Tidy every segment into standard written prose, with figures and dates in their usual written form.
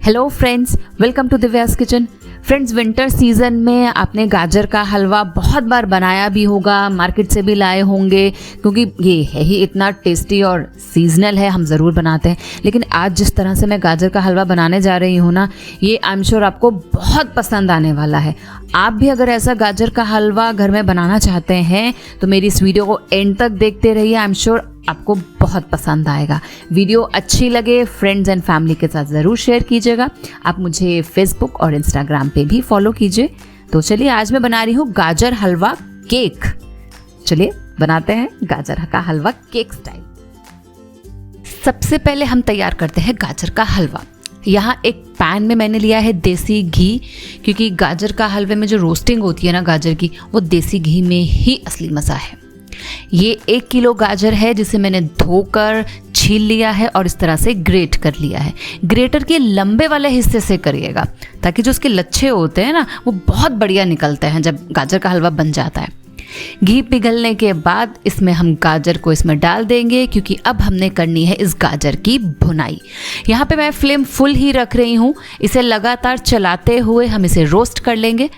Hello friends, welcome to Divya's kitchen. Friends, winter season में आपने गाजर का हलवा बहुत बार बनाया भी होगा, मार्केट से भी लाए होंगे, क्योंकि ये है ही इतना टेस्टी और सीजनल है, हम ज़रूर बनाते हैं। लेकिन आज जिस तरह से मैं गाजर का हलवा बनाने जा रही हूँ ना, ये आई एम श्योर आपको बहुत पसंद आने वाला है। आप भी अगर ऐसा गाजर का हलवा घर में बनाना चाहते हैं तो मेरी इस वीडियो को एंड तक देखते रहिए, आई एम श्योर आपको बहुत पसंद आएगा। वीडियो अच्छी लगे फ्रेंड्स एंड फैमिली के साथ ज़रूर शेयर कीजिएगा। आप मुझे फेसबुक और इंस्टाग्राम पे भी फॉलो कीजिए। तो चलिए, आज मैं बना रही हूँ गाजर हलवा केक। चलिए बनाते हैं गाजर का हलवा केक स्टाइल। सबसे पहले हम तैयार करते हैं गाजर का हलवा। यहाँ एक पैन में मैंने लिया है देसी घी, क्योंकि गाजर का हलवे में जो रोस्टिंग होती है ना गाजर की, वो देसी घी में ही असली मज़ा है। ये 1 किलो गाजर है जिसे मैंने धोकर छील लिया है और इस तरह से ग्रेट कर लिया है। ग्रेटर के लंबे वाले हिस्से से करिएगा, ताकि जो उसके लच्छे होते हैं ना, वो बहुत बढ़िया निकलते हैं जब गाजर का हलवा बन जाता है। घी पिघलने के बाद इसमें हम गाजर को इसमें डाल देंगे, क्योंकि अब हमने करनी है इस गाजर की भुनाई। यहाँ पे मैं फ्लेम फुल ही रख रही हूँ। इसे लगातार चलाते हुए हम इसे रोस्ट कर लेंगे।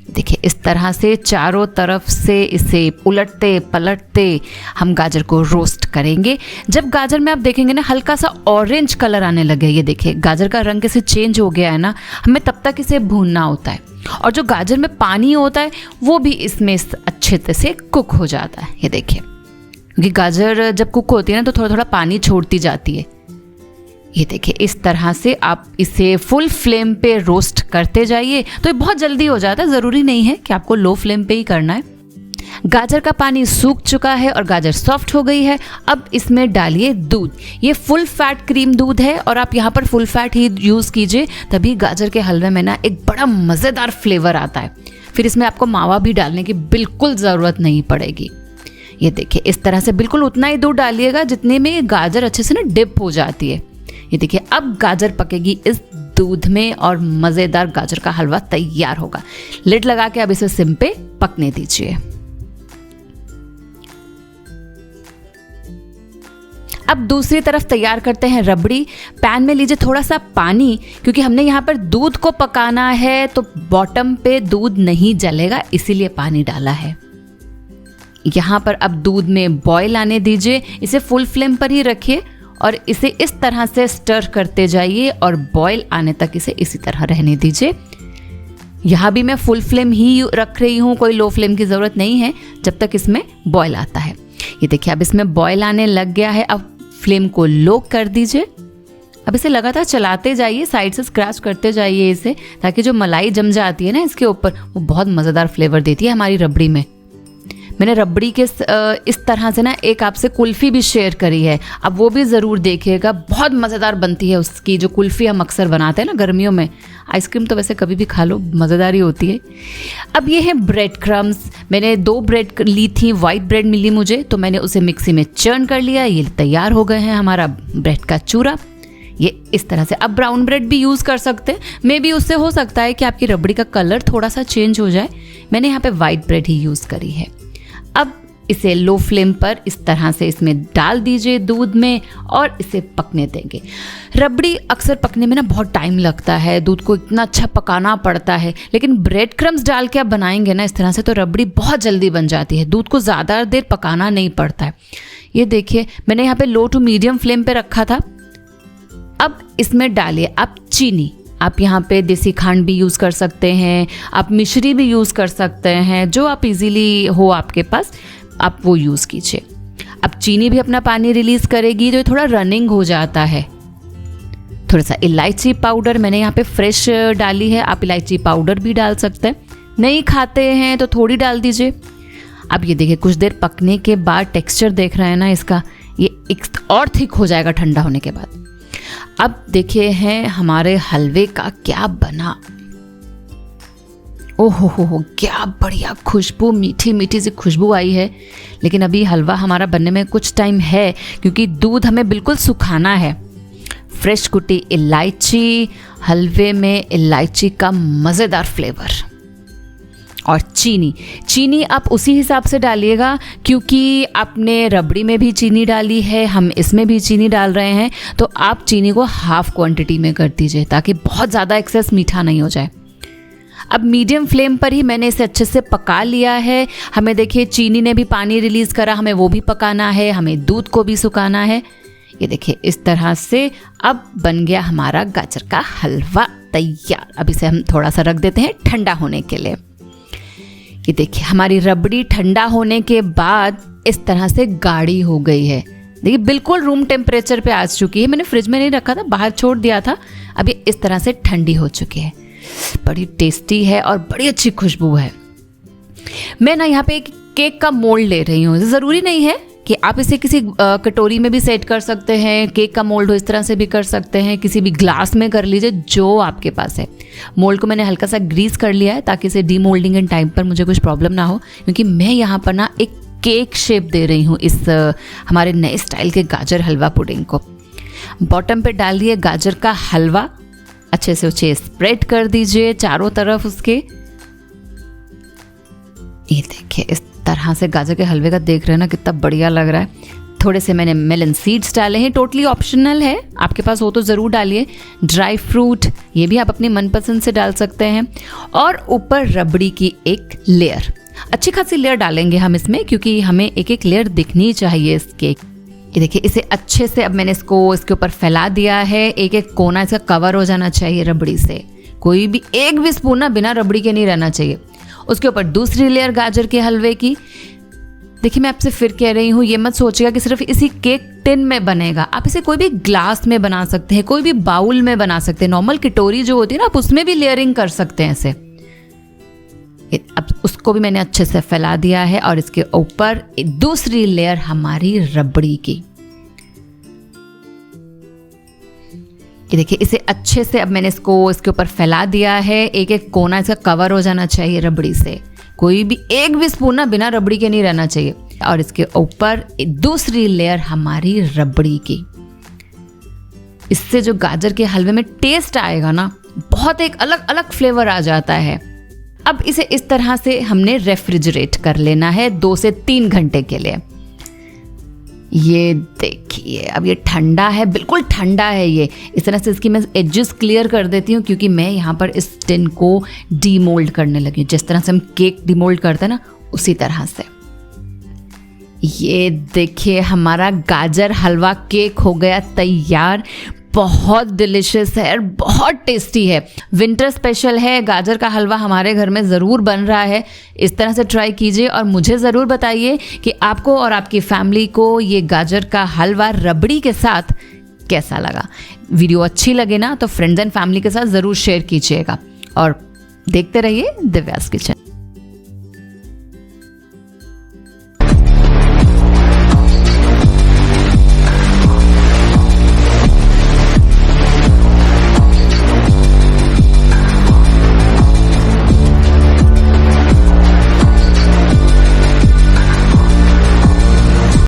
देखिए, इस तरह से चारों तरफ से इसे उलटते पलटते हम गाजर को रोस्ट करेंगे। जब गाजर में आप देखेंगे ना हल्का सा ऑरेंज कलर आने लगे, ये देखिए गाजर का रंग कैसे चेंज हो गया है ना, हमें तब तक इसे भूनना होता है। और जो गाजर में पानी होता है वो भी इसमें अच्छे तरह से कुक हो जाता है। ये देखिए, क्योंकि गाजर जब कुक होती है ना तो थोड़ा थोड़ा पानी छोड़ती जाती है। ये देखिए, इस तरह से आप इसे फुल फ्लेम पे रोस्ट करते जाइए तो ये बहुत जल्दी हो जाता है। ज़रूरी नहीं है कि आपको लो फ्लेम पे ही करना है। गाजर का पानी सूख चुका है और गाजर सॉफ्ट हो गई है। अब इसमें डालिए दूध। ये फुल फैट क्रीम दूध है और आप यहाँ पर फुल फैट ही यूज़ कीजिए, तभी गाजर के हलवे में ना एक बड़ा मज़ेदार फ्लेवर आता है। फिर इसमें आपको मावा भी डालने की बिल्कुल ज़रूरत नहीं पड़ेगी। ये देखिए, इस तरह से बिल्कुल उतना ही दूध डालिएगा जितने में गाजर अच्छे से ना डिप हो जाती है। ये देखिए, अब गाजर पकेगी इस दूध में और मज़ेदार गाजर का हलवा तैयार होगा। लिड लगा के अब इसे सिम पे पकने दीजिए। अब दूसरी तरफ तैयार करते हैं रबड़ी। पैन में लीजिए थोड़ा सा पानी, क्योंकि हमने यहाँ पर दूध को पकाना है तो बॉटम पे दूध नहीं जलेगा, इसीलिए पानी डाला है। यहाँ पर अब दूध में बॉयल आने दीजिए। इसे फुल फ्लेम पर ही रखिए और इसे इस तरह से स्टर करते जाइए और बॉयल आने तक इसे इसी तरह रहने दीजिए। यहाँ भी मैं फुल फ्लेम ही रख रही हूँ, कोई लो फ्लेम की ज़रूरत नहीं है जब तक इसमें बॉयल आता है। ये देखिए, अब इसमें बॉयल आने लग गया है। अब फ्लेम को लो कर दीजिए। अब इसे लगातार चलाते जाइए, साइड से स्क्रैच करते जाइए इसे, ताकि जो मलाई जम जाती है ना इसके ऊपर, वो बहुत मज़ेदार फ्लेवर देती है हमारी रबड़ी में। मैंने रबड़ी के इस तरह से ना एक आपसे कुल्फ़ी भी शेयर करी है, अब वो भी ज़रूर देखिएगा, बहुत मज़ेदार बनती है उसकी जो कुल्फ़ी हम अक्सर बनाते हैं ना गर्मियों में। आइसक्रीम तो वैसे कभी भी खा लो, मज़ेदार ही होती है। अब ये है ब्रेड क्रम्स। मैंने 2 ब्रेड ली थी, वाइट ब्रेड मिली मुझे, तो मैंने उसे मिक्सी में चर्न कर लिया। ये तैयार हो गए हैं हमारा ब्रेड का चूरा। ये इस तरह से अब ब्राउन ब्रेड भी यूज़ कर सकते हैं, मे बी उससे हो सकता है कि आपकी रबड़ी का कलर थोड़ा सा चेंज हो जाए। मैंने यहाँ पे वाइट ब्रेड ही यूज़ करी है। अब इसे लो फ्लेम पर इस तरह से इसमें डाल दीजिए दूध में और इसे पकने देंगे। रबड़ी अक्सर पकने में ना बहुत टाइम लगता है, दूध को इतना अच्छा पकाना पड़ता है, लेकिन ब्रेड क्रम्स डाल के आप बनाएंगे ना इस तरह से तो रबड़ी बहुत जल्दी बन जाती है, दूध को ज़्यादा देर पकाना नहीं पड़ता है। ये देखिए, मैंने यहाँ पे लो टू मीडियम फ्लेम पे रखा था। अब इसमें डालिए आप चीनी। आप यहाँ पे देसी खांड भी यूज़ कर सकते हैं, आप मिश्री भी यूज़ कर सकते हैं, जो आप इजीली हो आपके पास आप वो यूज़ कीजिए। अब चीनी भी अपना पानी रिलीज़ करेगी तो थोड़ा रनिंग हो जाता है। थोड़ा सा इलायची पाउडर मैंने यहाँ पे फ्रेश डाली है, आप इलायची पाउडर भी डाल सकते हैं, नहीं खाते हैं तो थोड़ी डाल दीजिए। अब ये देखिए, कुछ देर पकने के बाद टेक्सचर देख रहे हैं ना इसका, ये एक और थिक हो जाएगा ठंडा होने के बाद। अब देखिए हैं हमारे हलवे का क्या बना। ओहो हो, क्या बढ़िया खुशबू, मीठी मीठी सी खुशबू आई है। लेकिन अभी हलवा हमारा बनने में कुछ टाइम है, क्योंकि दूध हमें बिल्कुल सुखाना है। फ्रेश कुटी इलायची, हलवे में इलायची का मज़ेदार फ्लेवर। और चीनी आप उसी हिसाब से डालिएगा, क्योंकि आपने रबड़ी में भी चीनी डाली है, हम इसमें भी चीनी डाल रहे हैं, तो आप चीनी को हाफ क्वांटिटी में कर दीजिए ताकि बहुत ज़्यादा एक्सेस मीठा नहीं हो जाए। अब मीडियम फ्लेम पर ही मैंने इसे अच्छे से पका लिया है। हमें देखिए चीनी ने भी पानी रिलीज़ करा, हमें वो भी पकाना है, हमें दूध को भी सुखाना है। ये देखिए इस तरह से अब बन गया हमारा गाजर का हलवा तैयार। अब इसे हम थोड़ा सा रख देते हैं ठंडा होने के लिए। ये देखिए हमारी रबड़ी ठंडा होने के बाद इस तरह से गाढ़ी हो गई है। देखिए बिल्कुल रूम टेम्परेचर पे आ चुकी है। मैंने फ्रिज में नहीं रखा था, बाहर छोड़ दिया था। अब ये इस तरह से ठंडी हो चुकी है। बड़ी टेस्टी है और बड़ी अच्छी खुशबू है। मैं ना यहाँ पे एक केक का मोल्ड ले रही हूँ। ज़रूरी नहीं है कि आप इसे किसी कटोरी में भी सेट कर सकते हैं। केक का मोल्ड हो इस तरह से भी कर सकते हैं, किसी भी ग्लास में कर लीजिए जो आपके पास है। मोल्ड को मैंने हल्का सा ग्रीस कर लिया है ताकि इसे डीमोल्डिंग एंड टाइम पर मुझे कुछ प्रॉब्लम ना हो, क्योंकि मैं यहाँ पर ना एक केक शेप दे रही हूँ इस हमारे नए स्टाइल के गाजर हलवा पुडिंग को। बॉटम पे डाल दिए गाजर का हलवा, अच्छे से उसे स्प्रेड कर दीजिए चारों तरफ उसके। ये देखिए इस तरह से गाजर के हलवे का देख रहे हैं ना, कितना बढ़िया लग रहा है। थोड़े से मैंने मेलन सीड्स डाले हैं, टोटली ऑप्शनल है, आपके पास हो तो ज़रूर डालिए। ड्राई फ्रूट ये भी आप अपनी मनपसंद से डाल सकते हैं। और ऊपर रबड़ी की एक लेयर, अच्छी खासी लेयर डालेंगे हम इसमें, क्योंकि हमें एक एक लेयर दिखनी चाहिए इस केक। ये देखिए इसे अच्छे से अब मैंने इसको इसके ऊपर फैला दिया है। एक एक कोना इसका कवर हो जाना चाहिए रबड़ी से। कोई भी एक भी स्पून ना बिना रबड़ी के नहीं रहना चाहिए। उसके ऊपर दूसरी लेयर गाजर के हलवे की। देखिए मैं आपसे फिर कह रही हूँ, ये मत सोचिएगा कि सिर्फ इसी केक टिन में बनेगा। आप इसे कोई भी ग्लास में बना सकते हैं, कोई भी बाउल में बना सकते हैं। नॉर्मल कटोरी जो होती है ना, आप उसमें भी लेयरिंग कर सकते हैं इसे। अब उसको भी मैंने अच्छे से फैला दिया है और इसके ऊपर दूसरी लेयर हमारी रबड़ी की। ये देखिए इसे अच्छे से अब मैंने इसको इसके ऊपर फैला दिया है। एक एक कोना इसका कवर हो जाना चाहिए रबड़ी से। कोई भी एक भी स्पून ना बिना रबड़ी के नहीं रहना चाहिए। और इसके ऊपर दूसरी लेयर हमारी रबड़ी की। इससे जो गाजर के हलवे में टेस्ट आएगा ना, बहुत एक अलग अलग फ्लेवर आ जाता है। अब इसे इस तरह से हमने रेफ्रिजरेट कर लेना है 2 से 3 घंटे के लिए। ये देखिए अब ये ठंडा है, बिल्कुल ठंडा है ये। इस तरह से इसकी मैं एजेस क्लियर कर देती हूँ, क्योंकि मैं यहाँ पर इस टिन को डीमोल्ड करने लगी हूँ। जिस तरह से हम केक डीमोल्ड करते हैं ना, उसी तरह से। ये देखिए हमारा गाजर हलवा केक हो गया तैयार। बहुत डिलिशियस है और बहुत टेस्टी है। विंटर स्पेशल है, गाजर का हलवा हमारे घर में ज़रूर बन रहा है। इस तरह से ट्राई कीजिए और मुझे ज़रूर बताइए कि आपको और आपकी फैमिली को ये गाजर का हलवा रबड़ी के साथ कैसा लगा। वीडियो अच्छी लगे ना तो फ्रेंड्स एंड फैमिली के साथ ज़रूर शेयर कीजिएगा और देखते रहिए दिव्यास किचन।